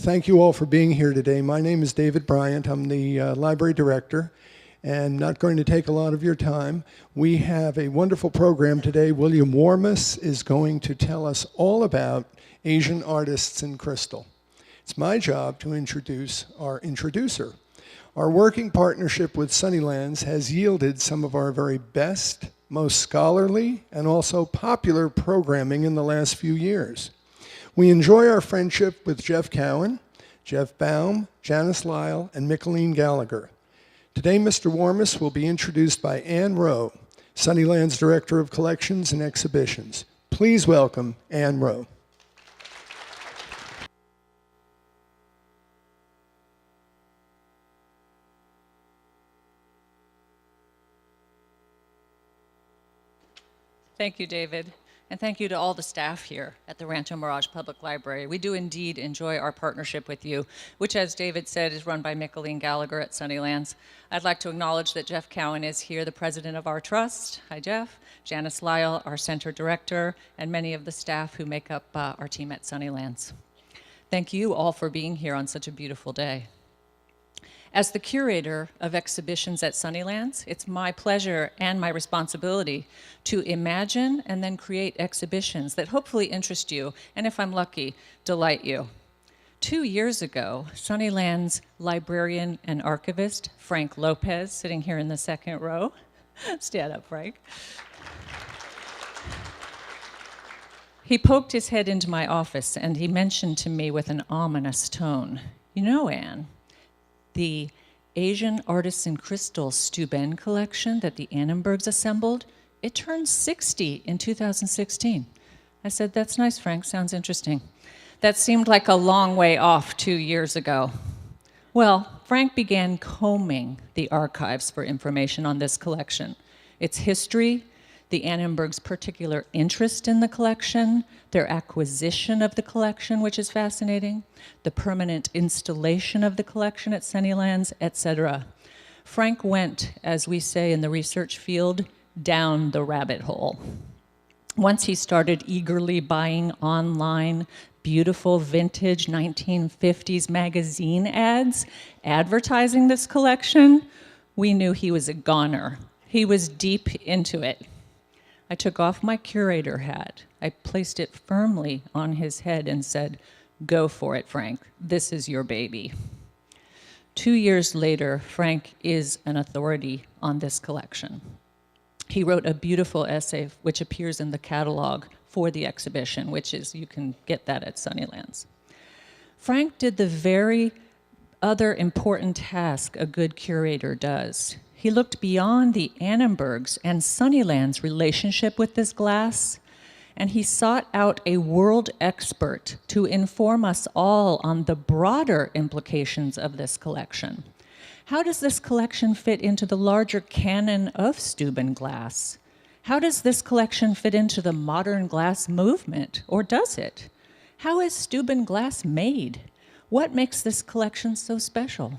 Thank you all for being here today. My name is David Bryant. I'm the library director, and not going to take a lot of your time. We have a wonderful program today. William Warmus is going to tell us all about Asian artists in crystal. It's my job to introduce our introducer. Our working partnership with Sunnylands has yielded some of our very best, most scholarly, and also popular programming in the last few years. We enjoy our friendship with Jeff Cowan, Jeff Baum, Janice Lyle, and Micheline Gallagher. Today, Mr. Warmus will be introduced by Anne Rowe, Sunnylands Director of Collections and Exhibitions. Please welcome Anne Rowe. Thank you, David. And thank you to all the staff here at the Rancho Mirage Public Library. We do indeed enjoy our partnership with you, which, as David said, is run by Micheline Gallagher at Sunnylands. I'd like to acknowledge that Jeff Cowan is here, the president of our trust. Hi, Jeff. Janice Lyle, our center director, and many of the staff who make up our team at Sunnylands. Thank you all for being here on such a beautiful day. As the curator of exhibitions at Sunnylands, it's my pleasure and my responsibility to imagine and then create exhibitions that hopefully interest you, and if I'm lucky, delight you. 2 years ago, Sunnylands librarian and archivist Frank Lopez, sitting here in the second row, stand up, Frank. He poked his head into my office and he mentioned to me with an ominous tone, "You know, Anne, the Asian Artists in Crystal Steuben collection that the Annenbergs assembled, it turned 60 in 2016. I said, "That's nice, Frank, sounds interesting." That seemed like a long way off 2 years ago. Well, Frank began combing the archives for information on this collection, its history, the Annenbergs' particular interest in the collection, their acquisition of the collection, which is fascinating, the permanent installation of the collection at Sunnylands, etc. Frank went, as we say in the research field, down the rabbit hole. Once he started eagerly buying online beautiful vintage 1950s magazine ads advertising this collection, we knew he was a goner. He was deep into it. I took off my curator hat. I placed it firmly on his head and said, "Go for it, Frank. This is your baby." 2 years later, Frank is an authority on this collection. He wrote a beautiful essay which appears in the catalog for the exhibition, which is, you can get that at Sunnylands. Frank did the very other important task a good curator does. He looked beyond the Annenbergs and Sunnylands' relationship with this glass, and he sought out a world expert to inform us all on the broader implications of this collection. How does this collection fit into the larger canon of Steuben Glass? How does this collection fit into the modern glass movement, or does it? How is Steuben Glass made? What makes this collection so special?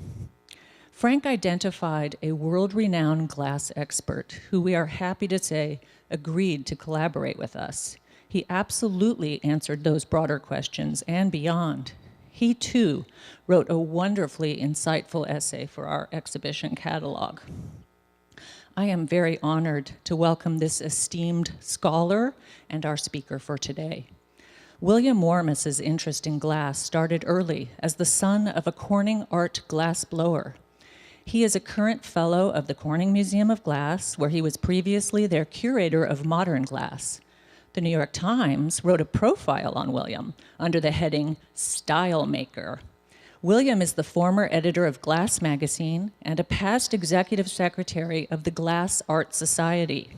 Frank identified a world-renowned glass expert who we are happy to say agreed to collaborate with us. He absolutely answered those broader questions and beyond. He too wrote a wonderfully insightful essay for our exhibition catalog. I am very honored to welcome this esteemed scholar and our speaker for today. William Warmus's interest in glass started early as the son of a Corning art glass blower. He is a current fellow of the Corning Museum of Glass, where he was previously their curator of modern glass. The New York Times wrote a profile on William under the heading Style Maker. William is the former editor of Glass magazine and a past executive secretary of the Glass Art Society.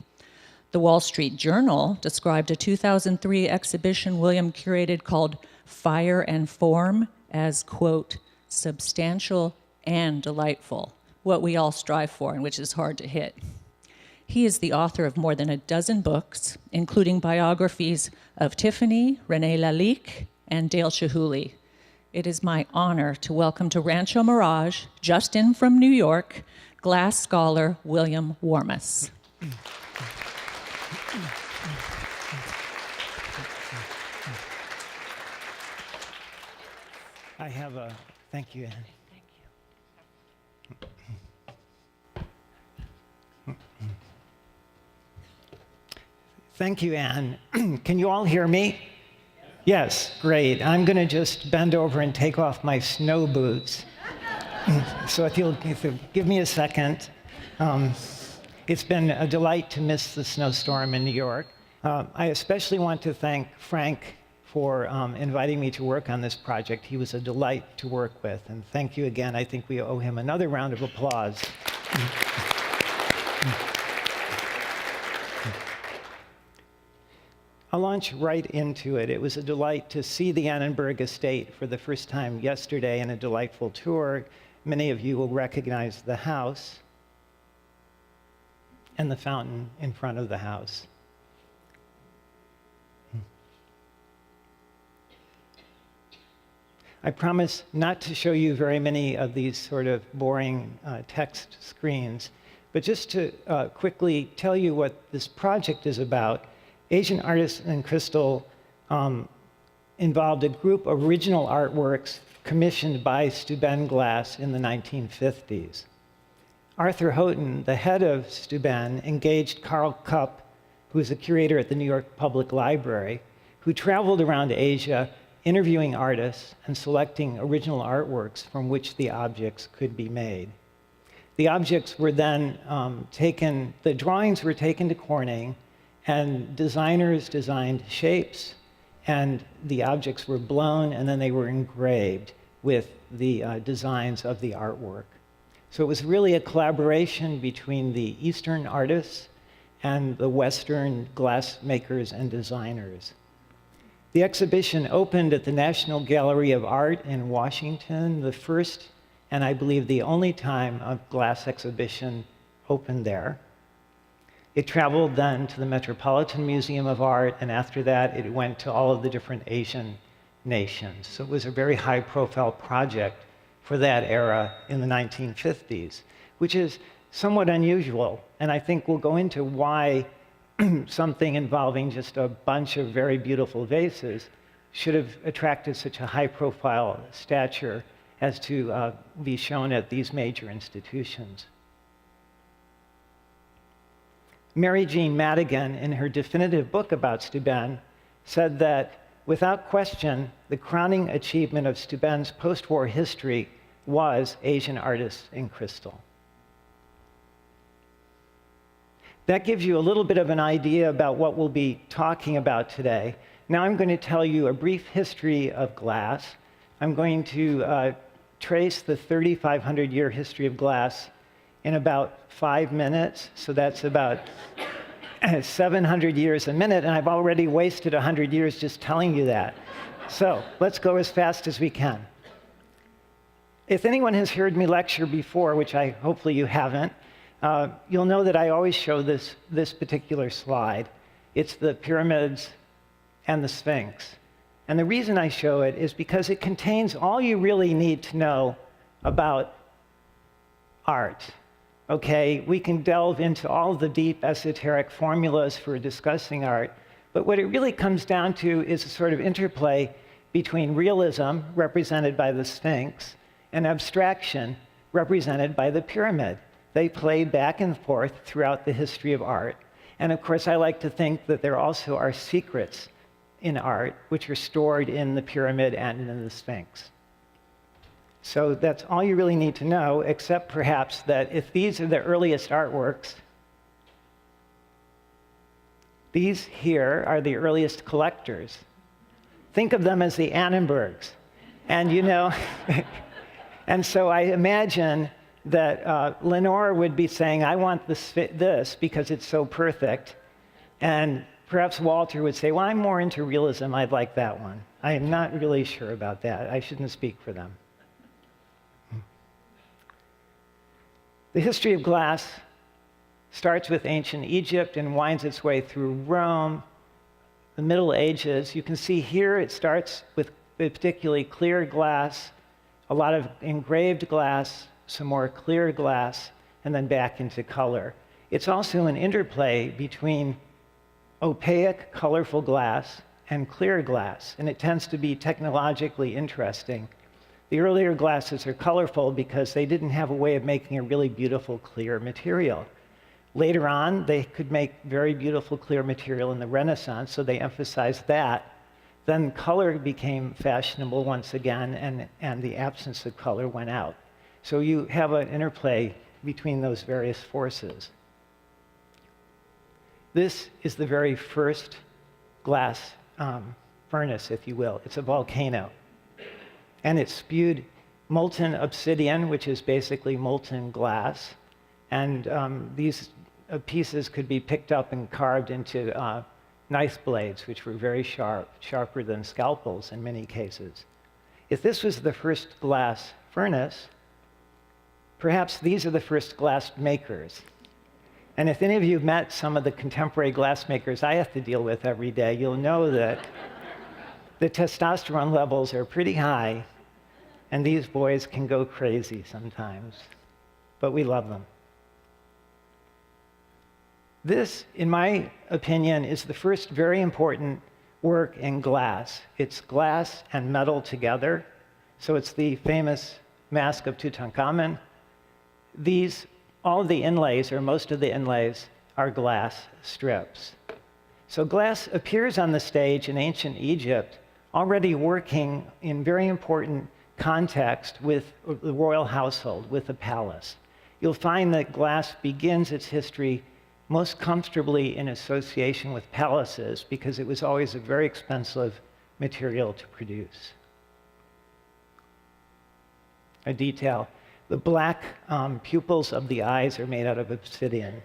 The Wall Street Journal described a 2003 exhibition William curated called Fire and Form as, quote, substantial and delightful, what we all strive for and which is hard to hit. He is the author of more than a dozen books, including biographies of Tiffany, René Lalique, and Dale Chihuly. It is my honor to welcome to Rancho Mirage, just in from New York, glass scholar William Warmus. Hi, I have a, thank you, Anne. Thank you, Anne. Can you all hear me? Yes, great. I'm going to just bend over and take off my snow boots. So if you'll give me a second. It's been a delight to miss the snowstorm in New York. I especially want to thank Frank for inviting me to work on this project. He was a delight to work with. And thank you again. I think we owe him another round of applause. I'll launch right into it. It was a delight to see the Annenberg estate for the first time yesterday in a delightful tour. Many of you will recognize the house and the fountain in front of the house. I promise not to show you very many of these sort of boring text screens, but just to quickly tell you what this project is about. Asian Artists in Crystal involved a group of original artworks commissioned by Steuben Glass in the 1950s. Arthur Houghton, the head of Steuben, engaged Carl Kupp, who is a curator at the New York Public Library, who traveled around Asia interviewing artists and selecting original artworks from which the objects could be made. The objects were then the drawings were taken to Corning, and designers designed shapes, and the objects were blown, and then they were engraved with the designs of the artwork. So it was really a collaboration between the Eastern artists and the Western glassmakers and designers. The exhibition opened at the National Gallery of Art in Washington, the first and I believe the only time a glass exhibition opened there. It traveled then to the Metropolitan Museum of Art, and after that, it went to all of the different Asian nations. So it was a very high-profile project for that era in the 1950s, which is somewhat unusual. And I think we'll go into why something involving just a bunch of very beautiful vases should have attracted such a high-profile stature as to be shown at these major institutions. Mary Jean Madigan, in her definitive book about Steuben, said that, without question, the crowning achievement of Steuben's post-war history was Asian Artists in Crystal. That gives you a little bit of an idea about what we'll be talking about today. Now I'm going to tell you a brief history of glass. I'm going to trace the 3,500-year history of glass in about 5 minutes, so that's about 700 years a minute, and I've already wasted 100 years just telling you that. So let's go as fast as we can. If anyone has heard me lecture before, which hopefully you haven't, you'll know that I always show this particular slide. It's the pyramids and the Sphinx. And the reason I show it is because it contains all you really need to know about art. Okay, we can delve into all the deep esoteric formulas for discussing art, but what it really comes down to is a sort of interplay between realism, represented by the Sphinx, and abstraction, represented by the pyramid. They play back and forth throughout the history of art. And of course, I like to think that there also are secrets in art which are stored in the pyramid and in the Sphinx. So that's all you really need to know, except perhaps that if these are the earliest artworks, these here are the earliest collectors. Think of them as the Annenbergs. And you know, and so I imagine that Lenore would be saying, I want this because it's so perfect. And perhaps Walter would say, well, I'm more into realism, I'd like that one. I am not really sure about that. I shouldn't speak for them. The history of glass starts with ancient Egypt and winds its way through Rome, the Middle Ages. You can see here it starts with particularly clear glass, a lot of engraved glass, some more clear glass, and then back into color. It's also an interplay between opaque, colorful glass and clear glass, and it tends to be technologically interesting. The earlier glasses are colorful because they didn't have a way of making a really beautiful, clear material. Later on, they could make very beautiful, clear material in the Renaissance, so they emphasized that. Then color became fashionable once again, and the absence of color went out. So you have an interplay between those various forces. This is the very first glass furnace, if you will. It's a volcano. And it spewed molten obsidian, which is basically molten glass. And these pieces could be picked up and carved into knife blades, which were very sharp, sharper than scalpels in many cases. If this was the first glass furnace, perhaps these are the first glass makers. And if any of you have met some of the contemporary glass makers I have to deal with every day, you'll know that the testosterone levels are pretty high, and these boys can go crazy sometimes, but we love them. This, in my opinion, is the first very important work in glass. It's glass and metal together, so it's the famous Mask of Tutankhamun. All of the inlays, or most of the inlays, are glass strips. So glass appears on the stage in ancient Egypt, already working in very important context with the royal household, with the palace. You'll find that glass begins its history most comfortably in association with palaces because it was always a very expensive material to produce. A detail. The black pupils of the eyes are made out of obsidian.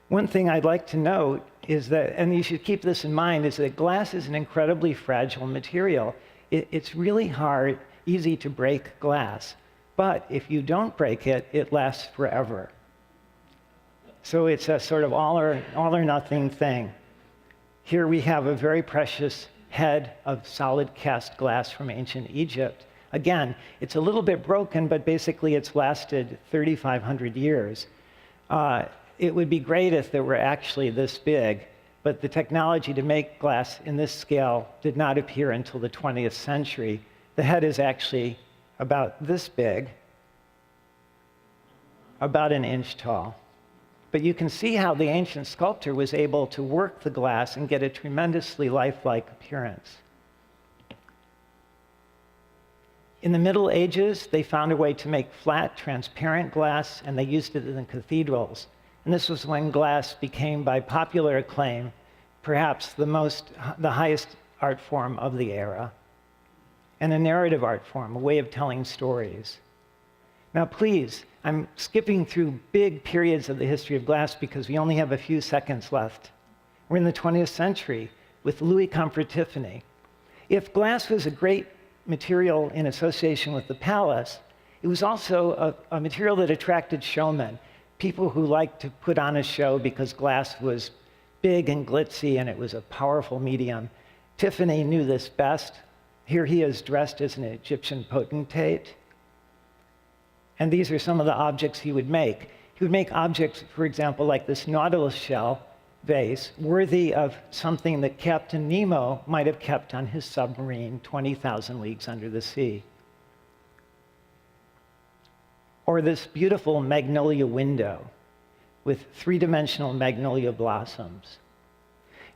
One thing I'd like to note is that, and you should keep this in mind, is that glass is an incredibly fragile material. It's really hard, easy to break glass. But if you don't break it, it lasts forever. So it's a sort of all or nothing thing. Here we have a very precious head of solid cast glass from ancient Egypt. Again, it's a little bit broken, but basically it's lasted 3,500 years. It would be great if they were actually this big, but the technology to make glass in this scale did not appear until the 20th century. The head is actually about this big, about an inch tall. But you can see how the ancient sculptor was able to work the glass and get a tremendously lifelike appearance. In the Middle Ages, they found a way to make flat, transparent glass, and they used it in the cathedrals. And this was when glass became, by popular acclaim, perhaps the highest art form of the era, and a narrative art form, a way of telling stories. Now, please, I'm skipping through big periods of the history of glass because we only have a few seconds left. We're in the 20th century with Louis Comfort Tiffany. If glass was a great material in association with the palace, it was also a material that attracted showmen, people who liked to put on a show because glass was big and glitzy and it was a powerful medium. Tiffany knew this best. Here he is dressed as an Egyptian potentate. And these are some of the objects he would make. He would make objects, for example, like this nautilus shell vase, worthy of something that Captain Nemo might have kept on his submarine 20,000 leagues under the sea. Or this beautiful magnolia window with three-dimensional magnolia blossoms.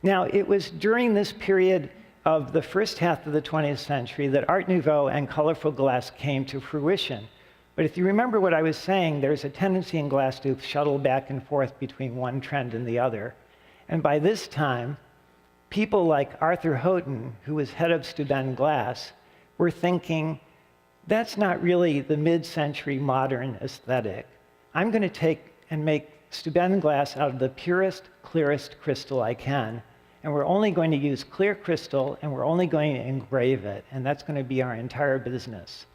Now, it was during this period of the first half of the 20th century that Art Nouveau and colorful glass came to fruition. But if you remember what I was saying, there's a tendency in glass to shuttle back and forth between one trend and the other. And by this time, people like Arthur Houghton, who was head of Steuben Glass, were thinking, that's not really the mid-century modern aesthetic. I'm going to take and make Steuben glass out of the purest, clearest crystal I can. And we're only going to use clear crystal, and we're only going to engrave it. And that's going to be our entire business.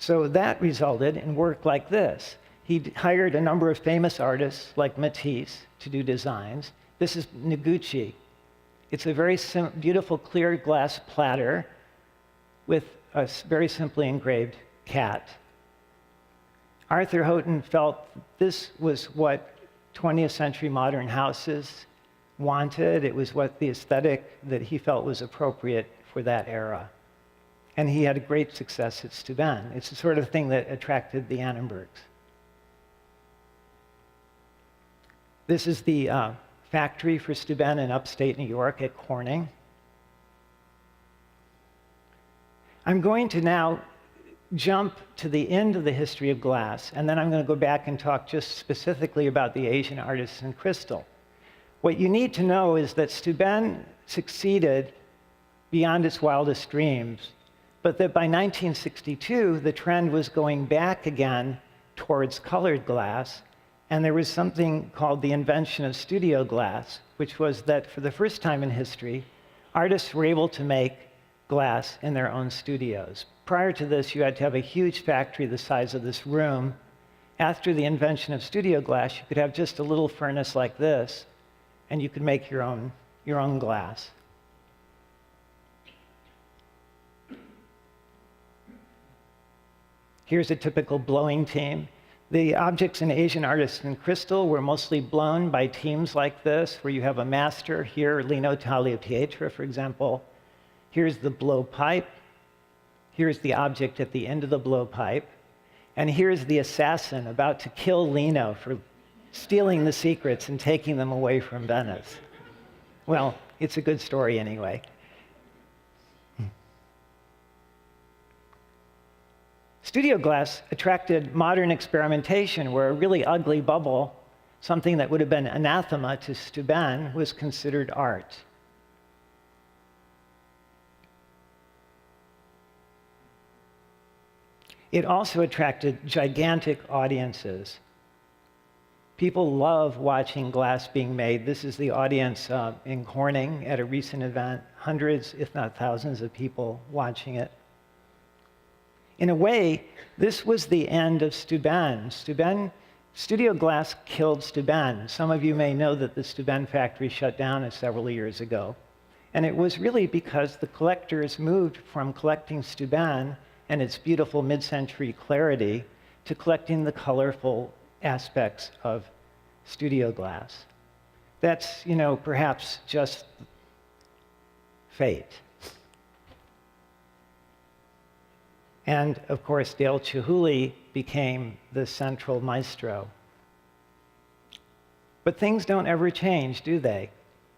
So that resulted in work like this. He hired a number of famous artists like Matisse to do designs. This is Noguchi. It's a very beautiful clear glass platter with a very simply engraved cat. Arthur Houghton felt this was what 20th century modern houses wanted. It was what the aesthetic that he felt was appropriate for that era. And he had great success at Steuben. It's the sort of thing that attracted the Annenbergs. This is the factory for Steuben in upstate New York at Corning. I'm going to now jump to the end of the history of glass, and then I'm going to go back and talk just specifically about the Asian artists in crystal. What you need to know is that Steuben succeeded beyond its wildest dreams, but that by 1962, the trend was going back again towards colored glass, and there was something called the invention of studio glass, which was that for the first time in history, artists were able to make glass in their own studios. Prior to this, you had to have a huge factory the size of this room. After the invention of studio glass, you could have just a little furnace like this, and you could make your own glass. Here's a typical blowing team. The objects in Asian artists in crystal were mostly blown by teams like this, where you have a master here, Lino Tagliapietra, for example. Here's the blowpipe. Here's the object at the end of the blowpipe. And here's the assassin about to kill Lino for stealing the secrets and taking them away from Venice. Well, it's a good story anyway. Studio glass attracted modern experimentation, where a really ugly bubble, something that would have been anathema to Steuben, was considered art. It also attracted gigantic audiences. People love watching glass being made. This is the audience in Corning at a recent event, hundreds, if not thousands, of people watching it. In a way, this was the end of Steuben. Studio glass killed Steuben. Some of you may know that the Steuben factory shut down several years ago. And it was really because the collectors moved from collecting Steuben and its beautiful mid-century clarity to collecting the colorful aspects of studio glass. That's, perhaps just fate. And of course, Dale Chihuly became the central maestro. But things don't ever change, do they?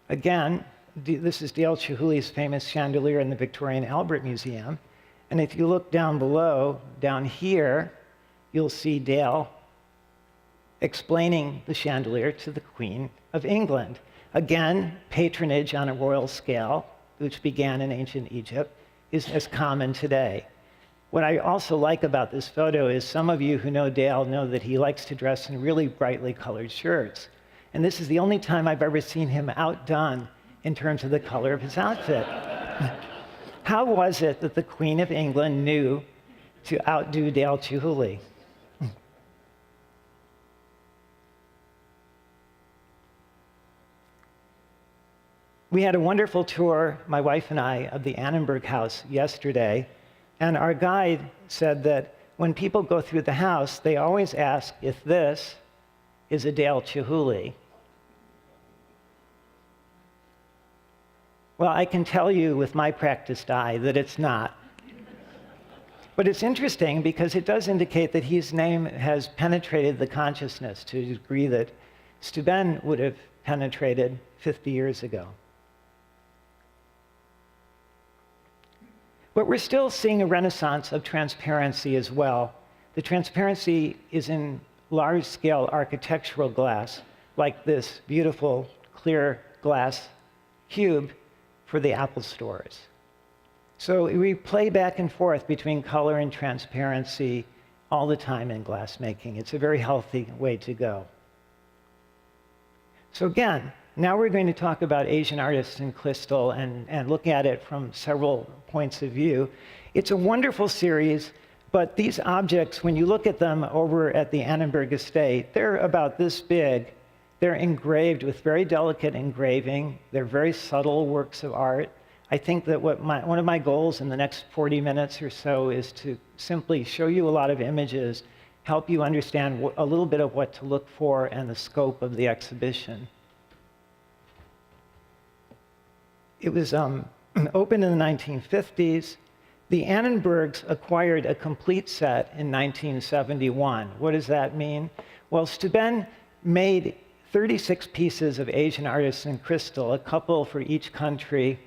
Again, this is Dale Chihuly's famous chandelier in the Victoria and Albert Museum. And if you look down below, down here, you'll see Dale explaining the chandelier to the Queen of England. Again, patronage on a royal scale, which began in ancient Egypt, is as common today. What I also like about this photo is some of you who know Dale know that he likes to dress in really brightly colored shirts. And this is the only time I've ever seen him outdone in terms of the color of his outfit. How was it that the Queen of England knew to outdo Dale Chihuly? We had a wonderful tour, my wife and I, of the Annenberg house yesterday, and our guide said that when people go through the house, they always ask if this is a Dale Chihuly. Well, I can tell you with my practiced eye that it's not. But it's interesting because it does indicate that his name has penetrated the consciousness to a degree that Steuben would have penetrated 50 years ago. But we're still seeing a renaissance of transparency as well. The transparency is in large-scale architectural glass, like this beautiful clear glass cube for the Apple stores. So we play back and forth between color and transparency all the time in glassmaking. It's a very healthy way to go. So again, now we're going to talk about Asian artists in crystal and look at it from several points of view. It's a wonderful series, but these objects, when you look at them over at the Annenberg estate, they're about this big. They're engraved with very delicate engraving. They're very subtle works of art. I think that one of my goals in the next 40 minutes or so is to simply show you a lot of images help you understand a little bit of what to look for and the scope of the exhibition. It was opened in the 1950s. The Annenbergs acquired a complete set in 1971. What does that mean? Well, Steuben made 36 pieces of Asian artisan crystal, a couple for each country,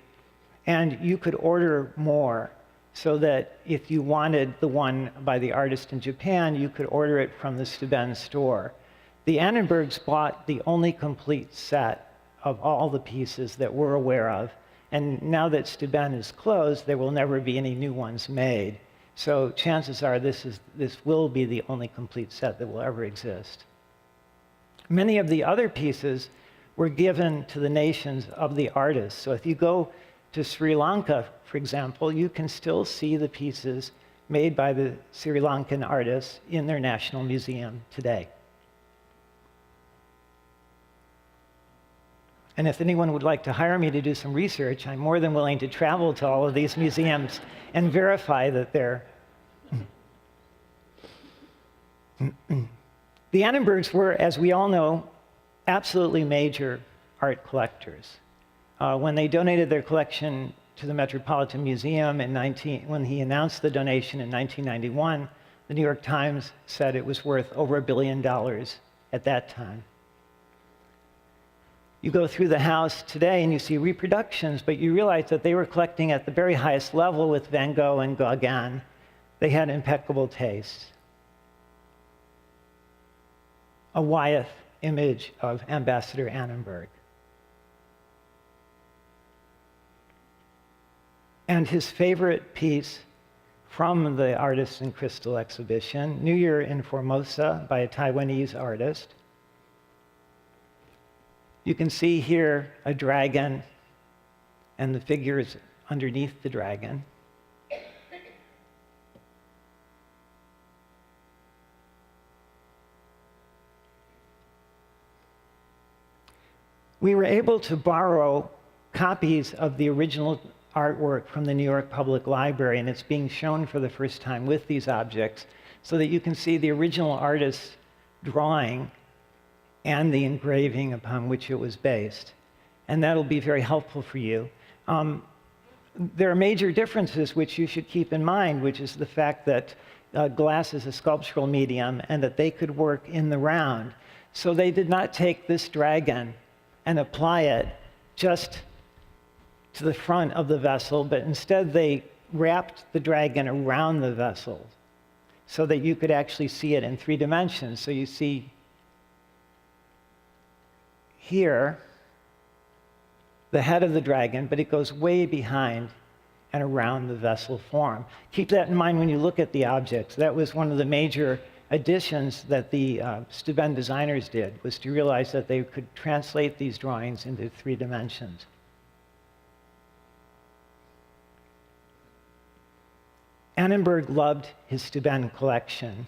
and you could order more, so that if you wanted the one by the artist in Japan, you could order it from the Steuben store. The Annenbergs bought the only complete set of all the pieces that we're aware of, and now that Steuben is closed, there will never be any new ones made. So chances are this will be the only complete set that will ever exist. Many of the other pieces were given to the nations of the artists. So if you go to Sri Lanka, for example, you can still see the pieces made by the Sri Lankan artists in their national museum today. And if anyone would like to hire me to do some research, I'm more than willing to travel to all of these museums and verify that they're... The Annenbergs were, as we all know, absolutely major art collectors. When they donated their collection to the Metropolitan Museum when he announced the donation in 1991, the New York Times said it was worth over $1 billion at that time. You go through the house today and you see reproductions, but you realize that they were collecting at the very highest level with Van Gogh and Gauguin. They had impeccable taste. A Wyeth image of Ambassador Annenberg. And his favorite piece from the Artists in Crystal exhibition, New Year in Formosa by a Taiwanese artist. You can see here a dragon and the figures underneath the dragon. We were able to borrow copies of the original artwork from the New York Public Library, and it's being shown for the first time with these objects, so that you can see the original artist's drawing and the engraving upon which it was based. And that'll be very helpful for you. There are major differences which you should keep in mind, which is the fact that glass is a sculptural medium and that they could work in the round. So they did not take this dragon and apply it just to the front of the vessel, but instead they wrapped the dragon around the vessel so that you could actually see it in 3 dimensions. So you see here the head of the dragon, but it goes way behind and around the vessel form. Keep that in mind when you look at the objects. That was one of the major additions that the Steuben designers did, was to realize that they could translate these drawings into 3 dimensions. Annenberg loved his Steuben collection.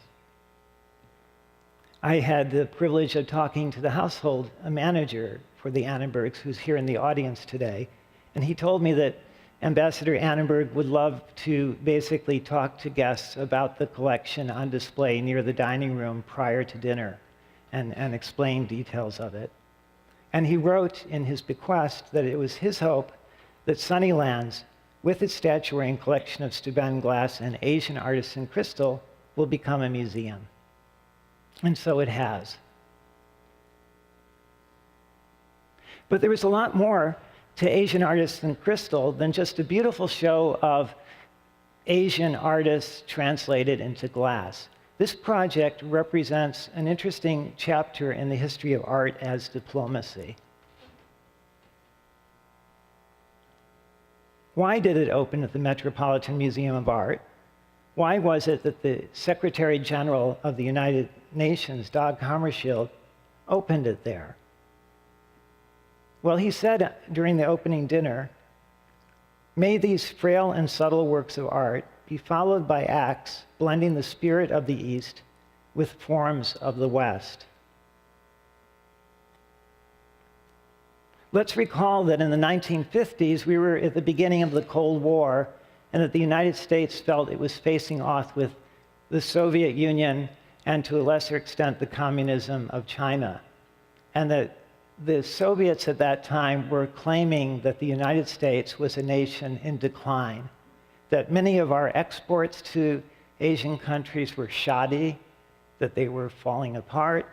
I had the privilege of talking to the household manager for the Annenbergs, who's here in the audience today, and he told me that Ambassador Annenberg would love to basically talk to guests about the collection on display near the dining room prior to dinner and explain details of it. And he wrote in his bequest that it was his hope that Sunnylands, with its statuary and collection of Steuben glass and Asian artisan crystal, will become a museum. And so it has. But there was a lot more to Asian artisan crystal than just a beautiful show of Asian artists translated into glass. This project represents an interesting chapter in the history of art as diplomacy. Why did it open at the Metropolitan Museum of Art? Why was it that the Secretary General of the United Nations, Dag Hammarskjöld, opened it there? Well, he said during the opening dinner, "May these frail and subtle works of art be followed by acts blending the spirit of the East with forms of the West." Let's recall that in the 1950s, we were at the beginning of the Cold War, and that the United States felt it was facing off with the Soviet Union and to a lesser extent, the communism of China. And that the Soviets at that time were claiming that the United States was a nation in decline, that many of our exports to Asian countries were shoddy, that they were falling apart.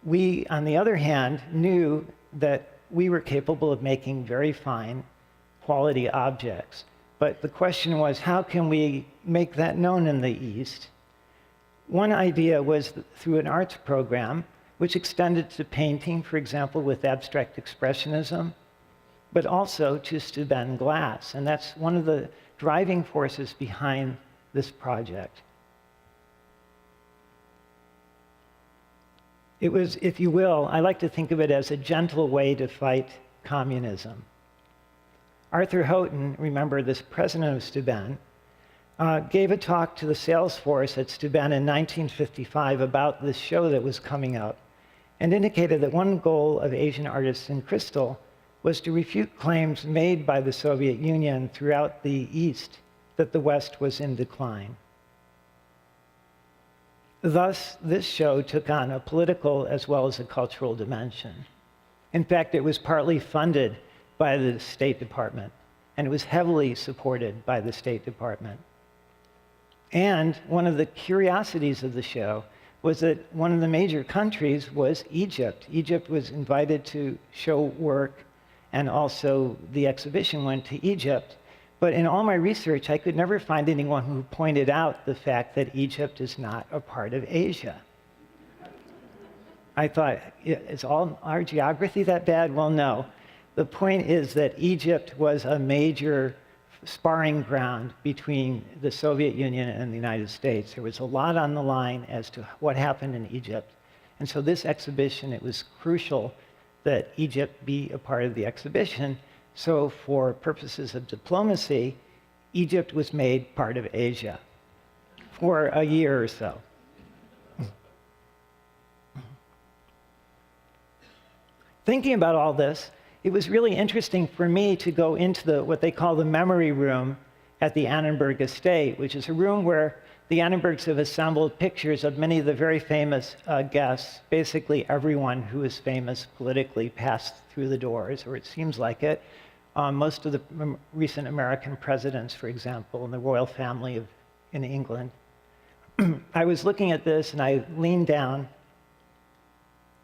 We, on the other hand, knew that we were capable of making very fine quality objects. But the question was, how can we make that known in the East? One idea was through an arts program, which extended to painting, for example, with abstract expressionism, but also to Steuben Glass. And that's one of the driving forces behind this project. It was, if you will, I like to think of it as a gentle way to fight communism. Arthur Houghton, remember this president of Steuben, gave a talk to the sales force at Steuben in 1955 about this show that was coming up, and indicated that one goal of Asian artists in crystal was to refute claims made by the Soviet Union throughout the East that the West was in decline. Thus, this show took on a political as well as a cultural dimension. In fact, it was partly funded by the State Department, and it was heavily supported by the State Department. And one of the curiosities of the show was that one of the major countries was Egypt. Egypt was invited to show work, and also the exhibition went to Egypt. But in all my research, I could never find anyone who pointed out the fact that Egypt is not a part of Asia. I thought, is all our geography that bad? Well, no. The point is that Egypt was a major sparring ground between the Soviet Union and the United States. There was a lot on the line as to what happened in Egypt. And so this exhibition, it was crucial that Egypt be a part of the exhibition. So for purposes of diplomacy, Egypt was made part of Asia for a year or so. Thinking about all this, it was really interesting for me to go into what they call the memory room at the Annenberg estate, which is a room where the Annenbergs have assembled pictures of many of the very famous guests. Basically, everyone who is famous politically passed through the doors, or it seems like it. Most of the recent American presidents, for example, and the royal family in England. I was looking at this, and I leaned down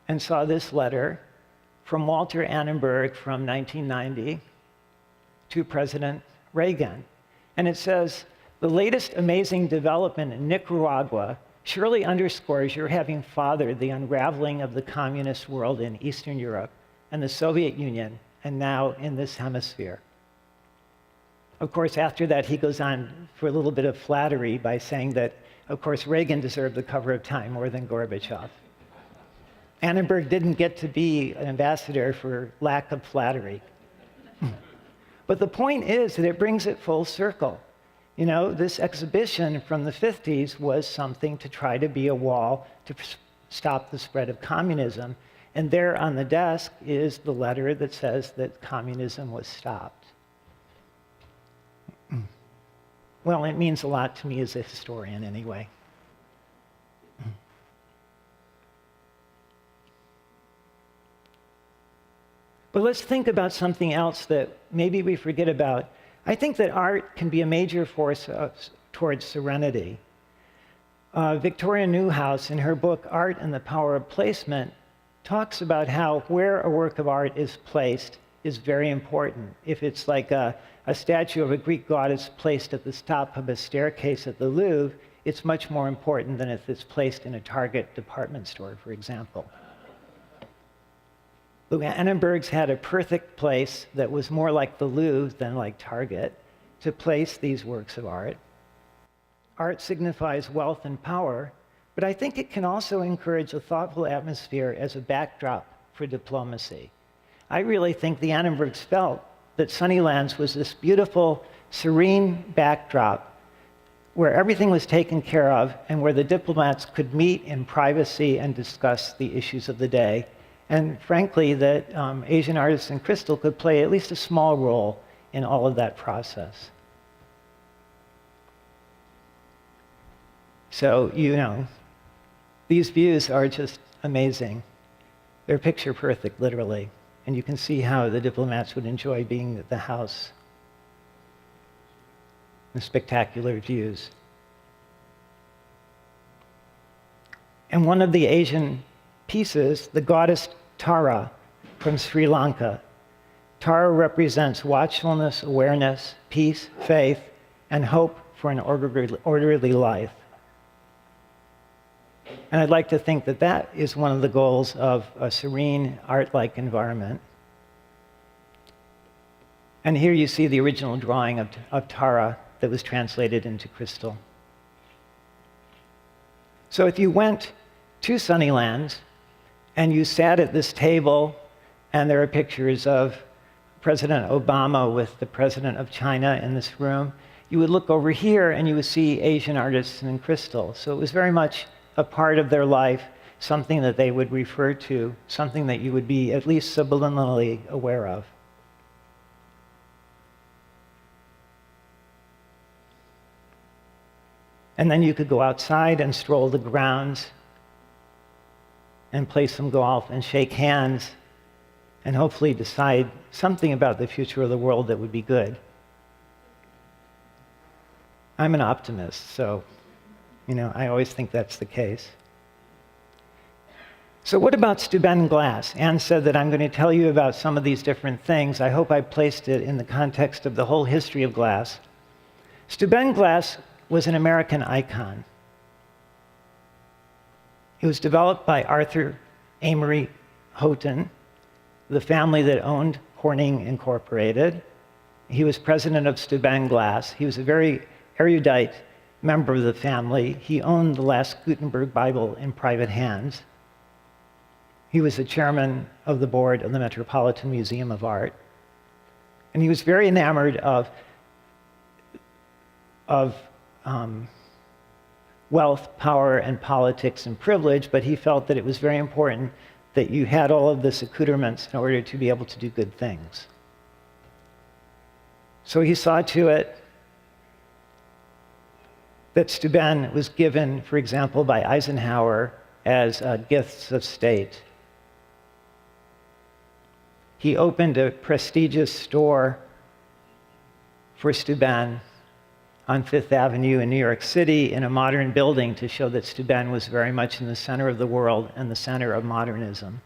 and saw this letter from Walter Annenberg from 1990 to President Reagan. And it says, "The latest amazing development in Nicaragua surely underscores your having fathered the unraveling of the communist world in Eastern Europe and the Soviet Union, and now in this hemisphere." Of course, after that, he goes on for a little bit of flattery by saying that, of course, Reagan deserved the cover of Time more than Gorbachev. Annenberg didn't get to be an ambassador for lack of flattery. But the point is that it brings it full circle. You know, this exhibition from the 50s was something to try to be a wall to stop the spread of communism. And there on the desk is the letter that says that communism was stopped. Well, it means a lot to me as a historian anyway. But let's think about something else that maybe we forget about. I think that art can be a major force towards serenity. Victoria Newhouse, in her book, Art and the Power of Placement, talks about how where a work of art is placed is very important. If it's like a statue of a Greek goddess placed at the top of a staircase at the Louvre, it's much more important than if it's placed in a Target department store, for example. The Annenbergs had a perfect place that was more like the Louvre than like Target to place these works of art. Art signifies wealth and power, but I think it can also encourage a thoughtful atmosphere as a backdrop for diplomacy. I really think the Annenbergs felt that Sunnylands was this beautiful, serene backdrop where everything was taken care of and where the diplomats could meet in privacy and discuss the issues of the day. And frankly, that Asian artists in crystal could play at least a small role in all of that process. So, these views are just amazing. They're picture perfect, literally. And you can see how the diplomats would enjoy being at the house. The spectacular views. And one of the Asian pieces, the goddess Tara from Sri Lanka. Tara represents watchfulness, awareness, peace, faith, and hope for an orderly life. And I'd like to think that that is one of the goals of a serene, art-like environment. And here you see the original drawing of Tara that was translated into crystal. So if you went to Sunnylands and you sat at this table, and there are pictures of President Obama with the president of China in this room, you would look over here and you would see Asian artists in crystal. So it was very much a part of their life, something that they would refer to, something that you would be at least subliminally aware of. And then you could go outside and stroll the grounds and play some golf and shake hands and hopefully decide something about the future of the world that would be good. I'm an optimist, so I always think that's the case. So what about Steuben Glass? Anne said that I'm going to tell you about some of these different things. I hope I placed it in the context of the whole history of glass. Steuben Glass was an American icon. It was developed by Arthur Amory Houghton, the family that owned Corning Incorporated. He was president of Steuben Glass. He was a very erudite member of the family. He owned the last Gutenberg Bible in private hands. He was the chairman of the board of the Metropolitan Museum of Art. And he was very enamored of wealth, power, and politics and privilege, but he felt that it was very important that you had all of this accoutrements in order to be able to do good things. So he saw to it that Steuben was given, for example, by Eisenhower as gifts of state. He opened a prestigious store for Steuben on Fifth Avenue in New York City in a modern building to show that Steuben was very much in the center of the world and the center of modernism.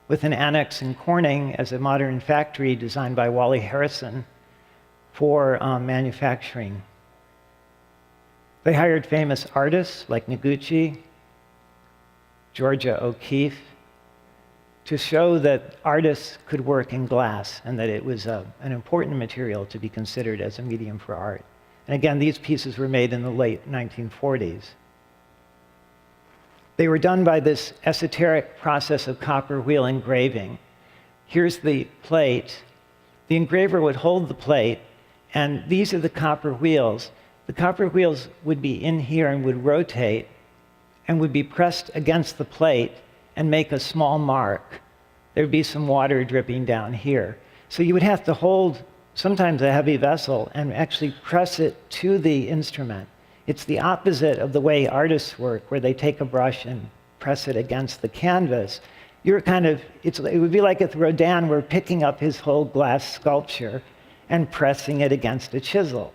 With an annex in Corning as a modern factory designed by Wally Harrison for manufacturing. They hired famous artists like Noguchi, Georgia O'Keeffe, to show that artists could work in glass and that it was an important material to be considered as a medium for art. And again, these pieces were made in the late 1940s. They were done by this esoteric process of copper wheel engraving. Here's the plate. The engraver would hold the plate, and these are the copper wheels. The copper wheels would be in here and would rotate and would be pressed against the plate and make a small mark. There'd be some water dripping down here. So you would have to hold sometimes a heavy vessel and actually press it to the instrument. It's the opposite of the way artists work, where they take a brush and press it against the canvas. You're it would be like if Rodin were picking up his whole glass sculpture and pressing it against a chisel.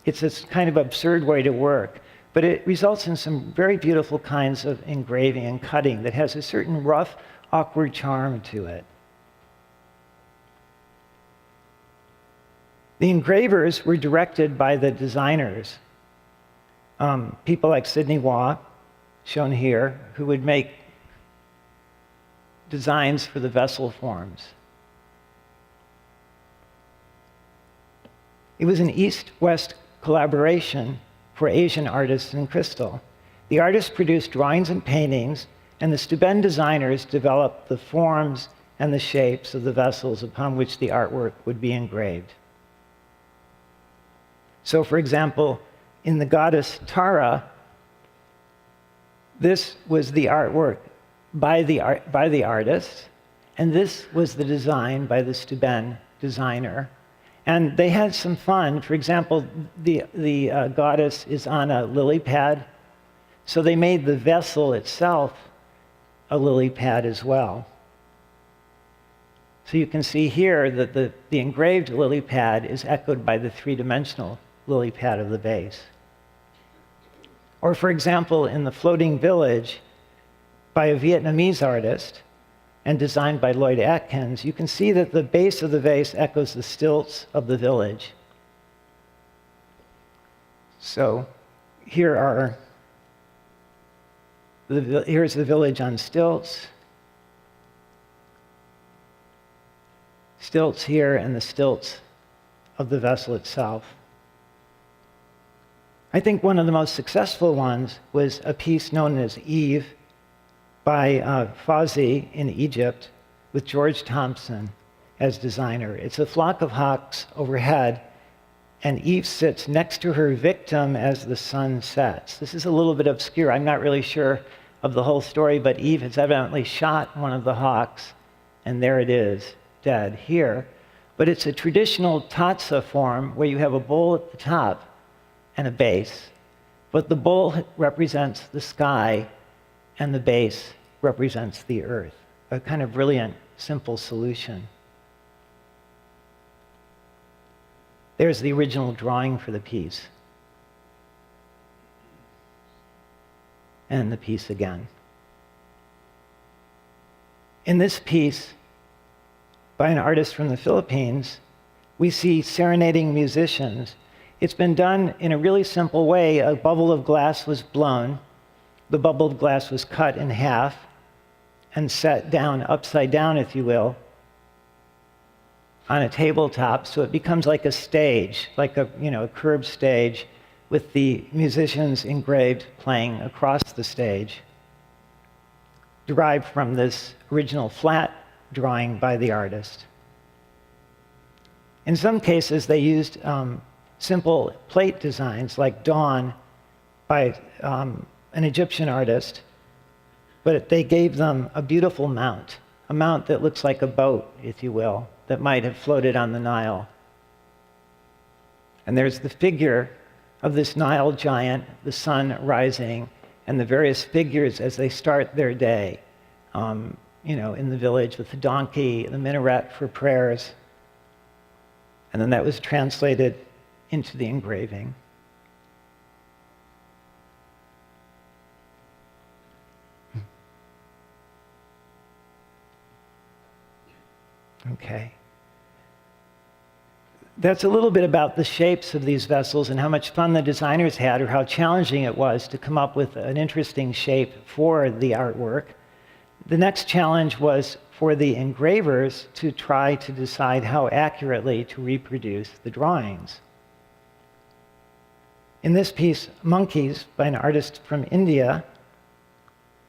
It's this kind of absurd way to work, but it results in some very beautiful kinds of engraving and cutting that has a certain rough, awkward charm to it. The engravers were directed by the designers, people like Sidney Waugh, shown here, who would make designs for the vessel forms. It was an East-West collaboration for Asian artists in crystal. The artists produced drawings and paintings, and the Steuben designers developed the forms and the shapes of the vessels upon which the artwork would be engraved. So, for example, in the goddess Tara, this was the artwork by the artist, and this was the design by the Steuben designer. And they had some fun. For example, the goddess is on a lily pad, so they made the vessel itself a lily pad as well. So you can see here that the engraved lily pad is echoed by the three-dimensional lily pad of the base. Or for example, in the floating village by a Vietnamese artist and designed by Lloyd Atkins, you can see that the base of the vase echoes the stilts of the village. So here's the village on stilts. Stilts here and the stilts of the vessel itself. I think one of the most successful ones was a piece known as Eve by Fozzie in Egypt with George Thompson as designer. It's a flock of hawks overhead, and Eve sits next to her victim as the sun sets. This is a little bit obscure. I'm not really sure of the whole story, but Eve has evidently shot one of the hawks, and there it is, dead here. But it's a traditional tatsa form where you have a bowl at the top and a base, but the bowl represents the sky and the base represents the earth. A kind of brilliant, simple solution. There's the original drawing for the piece. And the piece again. In this piece, by an artist from the Philippines, we see serenading musicians. It's been done in a really simple way. A bubble of glass was blown. The bubble of glass was cut in half and set down, upside down, if you will, on a tabletop, so it becomes like a stage, like a curved stage with the musicians engraved playing across the stage, derived from this original flat drawing by the artist. In some cases, they used simple plate designs like Dawn by an Egyptian artist, but they gave them a beautiful mount, a mount that looks like a boat, if you will, that might have floated on the Nile. And there's the figure of this Nile giant, the sun rising, and the various figures as they start their day, in the village with the donkey, the minaret for prayers. And then that was translated into the engraving. Okay. That's a little bit about the shapes of these vessels and how much fun the designers had, or how challenging it was to come up with an interesting shape for the artwork. The next challenge was for the engravers to try to decide how accurately to reproduce the drawings. In this piece, Monkeys, by an artist from India,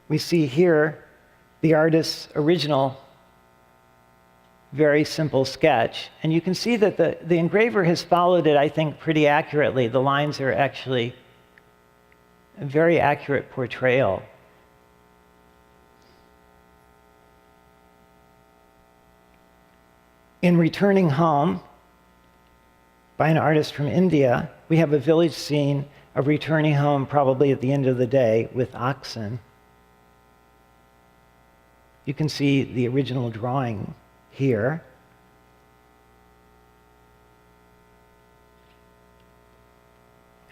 we see here the artist's original very simple sketch. And you can see that the engraver has followed it, I think, pretty accurately. The lines are actually a very accurate portrayal. In Returning Home, by an artist from India, we have a village scene of returning home probably at the end of the day with oxen. You can see the original drawing here.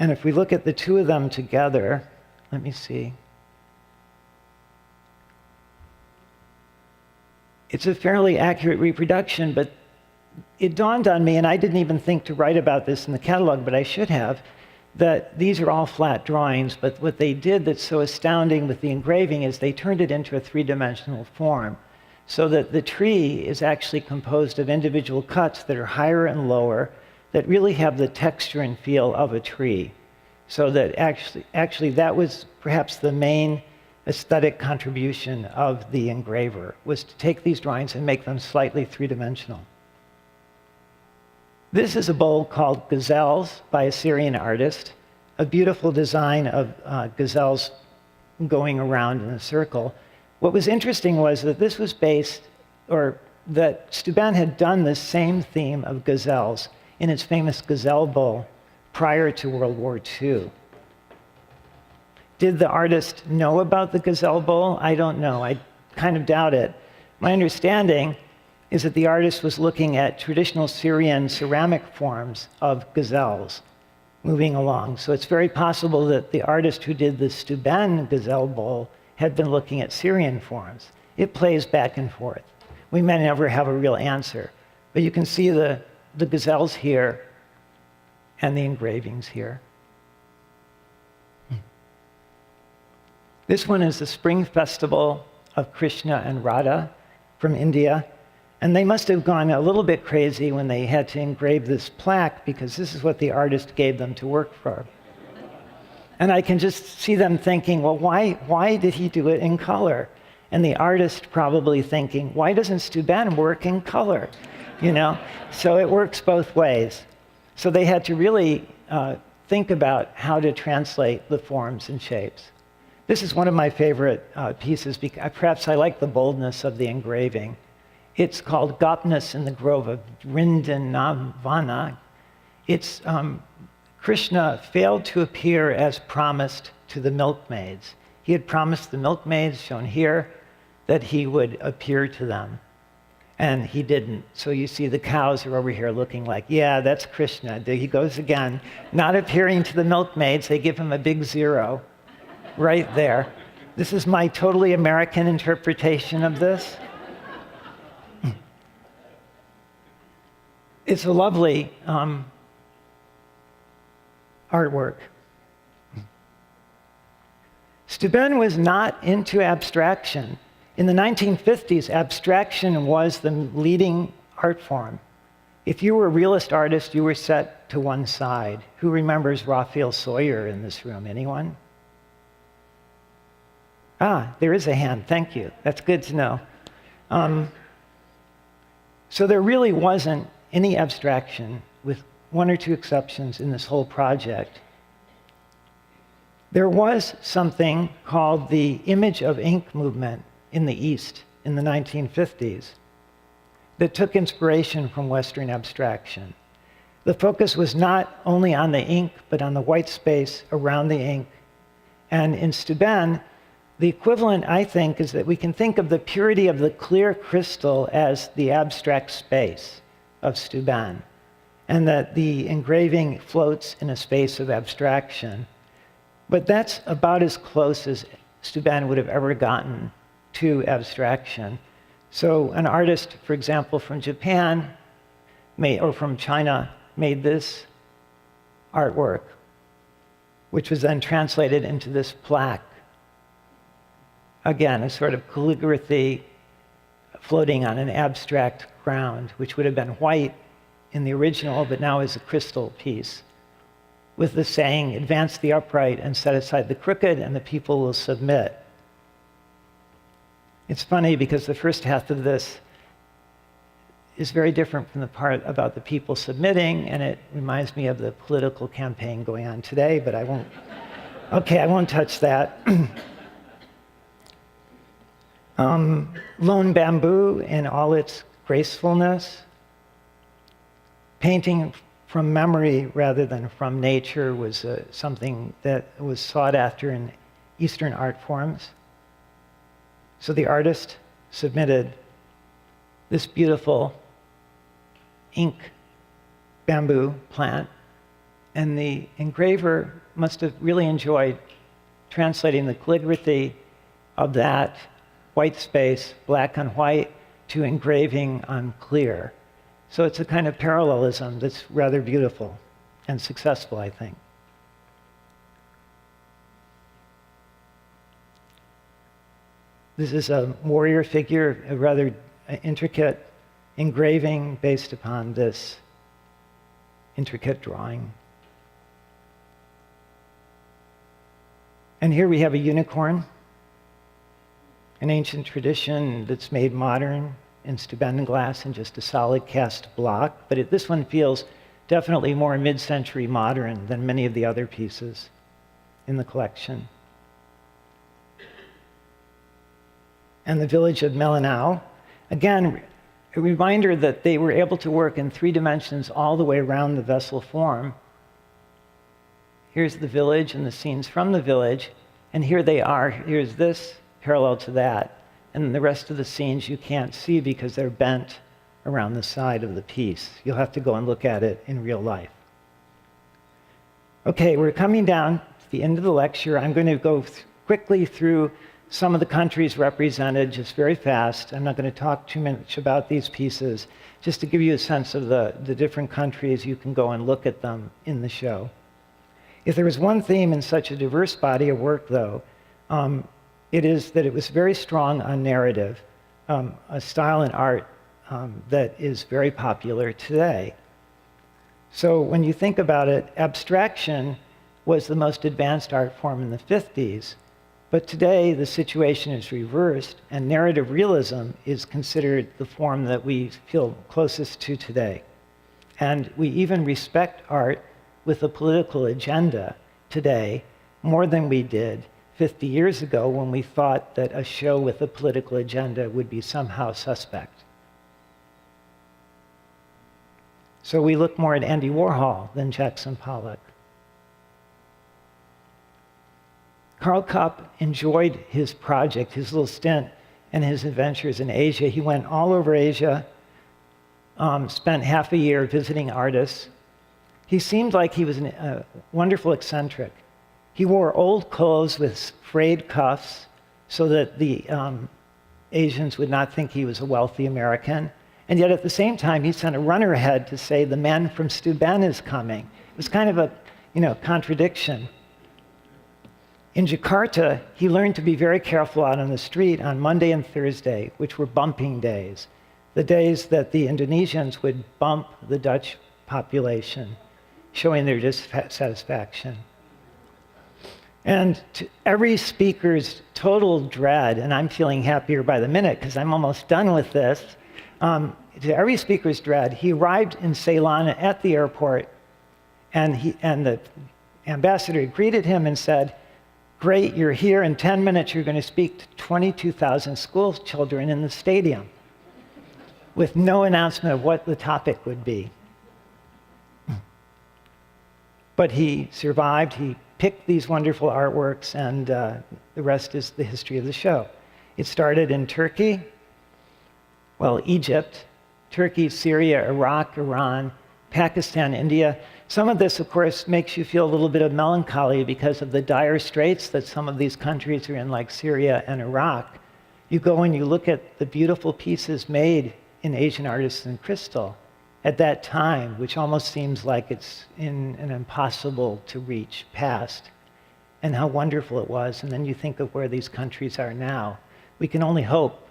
And if we look at the two of them together, let me see. It's a fairly accurate reproduction, but it dawned on me, and I didn't even think to write about this in the catalog, but I should have, that these are all flat drawings, but what they did that's so astounding with the engraving is they turned it into a three-dimensional form, so that the tree is actually composed of individual cuts that are higher and lower, that really have the texture and feel of a tree. So that actually that was perhaps the main aesthetic contribution of the engraver, was to take these drawings and make them slightly three-dimensional. This is a bowl called Gazelles by a Syrian artist, a beautiful design of gazelles going around in a circle. What was interesting was that this was based, or that Steuben had done the same theme of gazelles in its famous gazelle bowl prior to World War II. Did the artist know about the gazelle bowl? I don't know. I kind of doubt it. My understanding is that the artist was looking at traditional Syrian ceramic forms of gazelles moving along. So it's very possible that the artist who did the Steuben gazelle bowl had been looking at Syrian forms. It plays back and forth. We may never have a real answer, but you can see the gazelles here and the engravings here. This one is the Spring Festival of Krishna and Radha from India. And they must have gone a little bit crazy when they had to engrave this plaque, because this is what the artist gave them to work for. And I can just see them thinking, well, why did he do it in color? And the artist probably thinking, why doesn't Steuben work in color? You know? So it works both ways. So they had to really think about how to translate the forms and shapes. This is one of my favorite pieces, because perhaps I like the boldness of the engraving. It's called Gopnas in the Grove of Vrindavana. It's Krishna failed to appear as promised to the milkmaids. He had promised the milkmaids, shown here, that he would appear to them. And he didn't. So you see the cows are over here looking like, yeah, that's Krishna. There he goes again. Not appearing to the milkmaids. They give him a big 0 right there. This is my totally American interpretation of this. It's a lovely artwork. Steuben was not into abstraction. In the 1950s, abstraction was the leading art form. If you were a realist artist, you were set to one side. Who remembers Raphael Sawyer in this room? Anyone? Ah, there is a hand. Thank you. That's good to know. So there really wasn't any abstraction, with 1 or 2 exceptions in this whole project. There was something called the image of ink movement in the East in the 1950s that took inspiration from Western abstraction. The focus was not only on the ink, but on the white space around the ink. And in Steuben, the equivalent, I think, is that we can think of the purity of the clear crystal as the abstract space of Steuben, and that the engraving floats in a space of abstraction. But that's about as close as Steuben would have ever gotten to abstraction. So an artist, for example, from Japan or from China made this artwork, which was then translated into this plaque. Again, a sort of calligraphy floating on an abstract ground, which would have been white in the original, but now is a crystal piece, with the saying, advance the upright and set aside the crooked, and the people will submit. It's funny because the first half of this is very different from the part about the people submitting, and it reminds me of the political campaign going on today, but I won't touch that. Lone bamboo in all its gracefulness. Painting from memory rather than from nature was something that was sought after in Eastern art forms. So the artist submitted this beautiful ink bamboo plant, and the engraver must have really enjoyed translating the calligraphy of that white space, black on white, to engraving on clear. So it's a kind of parallelism that's rather beautiful and successful, I think. This is a warrior figure, a rather intricate engraving based upon this intricate drawing. And here we have a unicorn, an ancient tradition that's made modern in Steuben glass in just a solid cast block. But this one feels definitely more mid-century modern than many of the other pieces in the collection. And the village of Melanau, again, a reminder that they were able to work in 3 dimensions all the way around the vessel form. Here's the village and the scenes from the village, and here they are. Here's this parallel to that, and the rest of the scenes you can't see because they're bent around the side of the piece. You'll have to go and look at it in real life. Okay, we're coming down to the end of the lecture. I'm going to go quickly through some of the countries represented, just very fast. I'm not going to talk too much about these pieces, just to give you a sense of the different countries. You can go and look at them in the show. If there was one theme in such a diverse body of work, though, it is that it was very strong on narrative, a style in art that is very popular today. So when you think about it, abstraction was the most advanced art form in the 50s, but today the situation is reversed, and narrative realism is considered the form that we feel closest to today. And we even respect art with a political agenda today more than we did 50 years ago when we thought that a show with a political agenda would be somehow suspect. So we look more at Andy Warhol than Jackson Pollock. Karl Kopp enjoyed his project, his little stint, and his adventures in Asia. He went all over Asia, spent half a year visiting artists. He seemed like he was a wonderful eccentric. He wore old clothes with frayed cuffs so that the Asians would not think he was a wealthy American. And yet at the same time, he sent a runner ahead to say, the man from Steuben is coming. It was kind of a contradiction. In Jakarta, he learned to be very careful out on the street on Monday and Thursday, which were bumping days, the days that the Indonesians would bump the Dutch population, showing their dissatisfaction. And to every speaker's total dread, and I'm feeling happier by the minute because I'm almost done with this, to every speaker's dread, he arrived in Ceylon at the airport, and the ambassador greeted him and said, "Great, you're here. In 10 minutes, you're going to speak to 22,000 school children in the stadium," with no announcement of what the topic would be. But he survived. He picked these wonderful artworks, and the rest is the history of the show. It started in Turkey, Egypt, Turkey, Syria, Iraq, Iran, Pakistan, India. Some of this, of course, makes you feel a little bit of melancholy because of the dire straits that some of these countries are in, like Syria and Iraq. You go and you look at the beautiful pieces made in Asian artists in crystal at that time, which almost seems like it's in an impossible to reach past, and how wonderful it was. And then you think of where these countries are now. We can only hope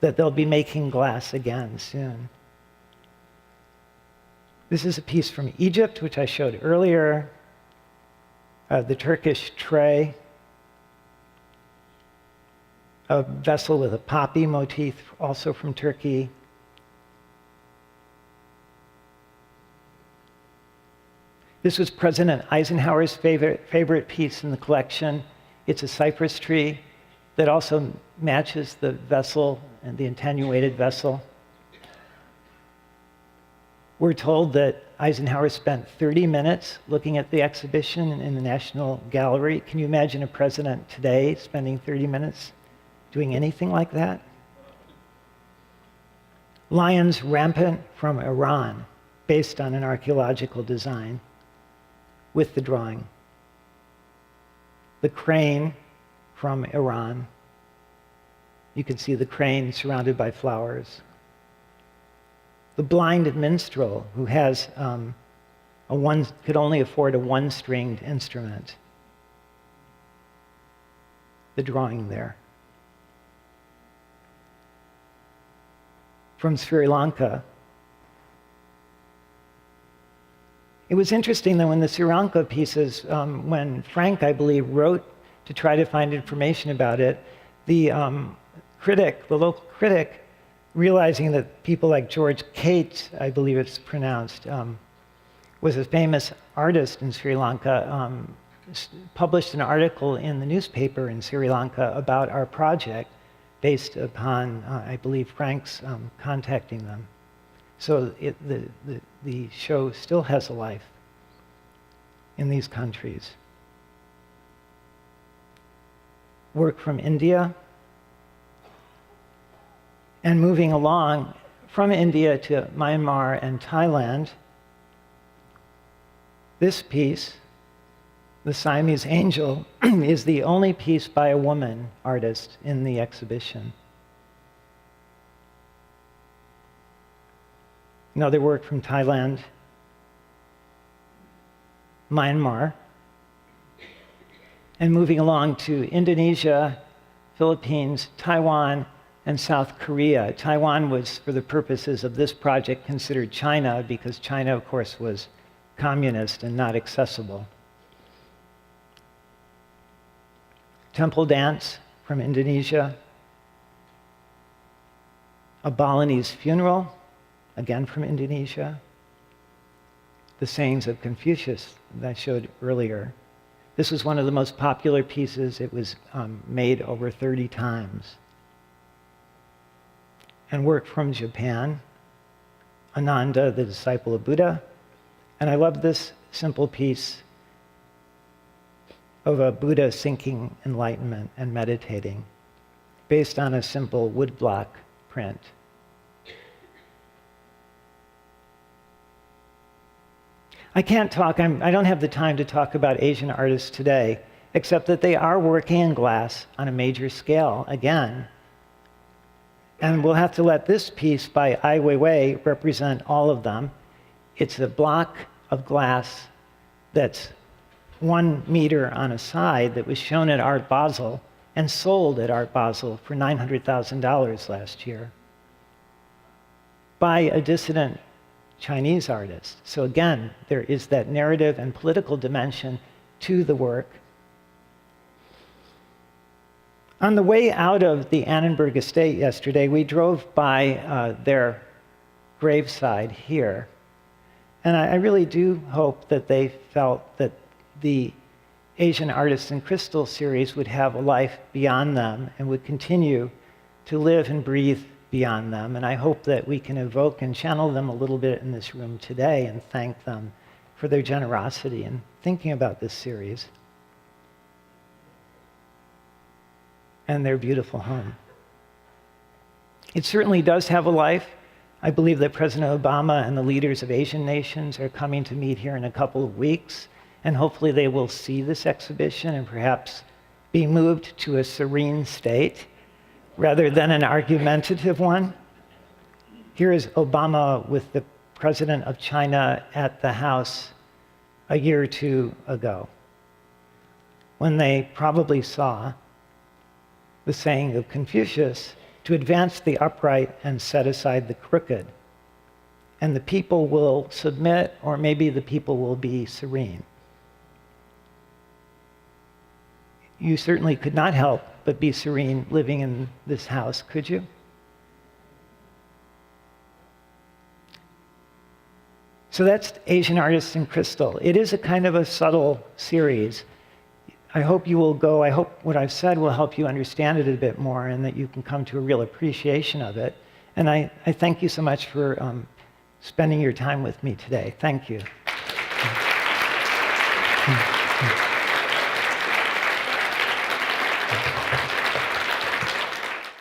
that they'll be making glass again soon. This is a piece from Egypt, which I showed earlier, the Turkish tray, a vessel with a poppy motif, also from Turkey. This was President Eisenhower's favorite piece in the collection. It's a cypress tree that also matches the vessel and the attenuated vessel. We're told that Eisenhower spent 30 minutes looking at the exhibition in the National Gallery. Can you imagine a president today spending 30 minutes doing anything like that? Lions rampant from Iran, based on an archaeological design with the drawing. The crane from Iran. You can see the crane surrounded by flowers. The blind minstrel who has could only afford a one-stringed instrument. The drawing there. From Sri Lanka. It was interesting that when the Sri Lanka pieces, when Frank, I believe, wrote to try to find information about it, the local critic, realizing that people like George Cate, I believe it's pronounced, was a famous artist in Sri Lanka, published an article in the newspaper in Sri Lanka about our project, based upon, I believe, Frank's contacting them. So the show still has a life in these countries. Work from India, and moving along from India to Myanmar and Thailand. This piece, the Siamese Angel, is the only piece by a woman artist in the exhibition. Another work from Thailand, Myanmar, and moving along to Indonesia, Philippines, Taiwan, and South Korea. Taiwan was, for the purposes of this project, considered China because China, of course, was communist and not accessible. Temple dance from Indonesia. A Balinese funeral, again from Indonesia. The sayings of Confucius that I showed earlier. This was one of the most popular pieces. It was made over 30 times. And work from Japan, Ananda, the disciple of Buddha. And I love this simple piece of a Buddha seeking enlightenment and meditating, based on a simple woodblock print. I can't talk, I don't have the time to talk about Asian artists today, except that they are working in glass on a major scale again. And we'll have to let this piece by Ai Weiwei represent all of them. It's a block of glass that's 1 meter on a side that was shown at Art Basel and sold at Art Basel for $900,000 last year by a dissident Chinese artist. So again, there is that narrative and political dimension to the work. On the way out of the Annenberg estate yesterday, we drove by their graveside here. And I really do hope that they felt that the Asian Artists in Crystal series would have a life beyond them and would continue to live and breathe beyond them. And I hope that we can evoke and channel them a little bit in this room today and thank them for their generosity in thinking about this series and their beautiful home. It certainly does have a life. I believe that President Obama and the leaders of Asian nations are coming to meet here in a couple of weeks, and hopefully they will see this exhibition and perhaps be moved to a serene state rather than an argumentative one. Here is Obama with the president of China at the House a year or two ago, when they probably saw the saying of Confucius, to advance the upright and set aside the crooked. And the people will submit, or maybe the people will be serene. You certainly could not help but be serene living in this house, could you? So that's Asian Artists in Crystal. It is a kind of a subtle series. I hope you will go. I hope what I've said will help you understand it a bit more and that you can come to a real appreciation of it. And I thank you so much for spending your time with me today. Thank you.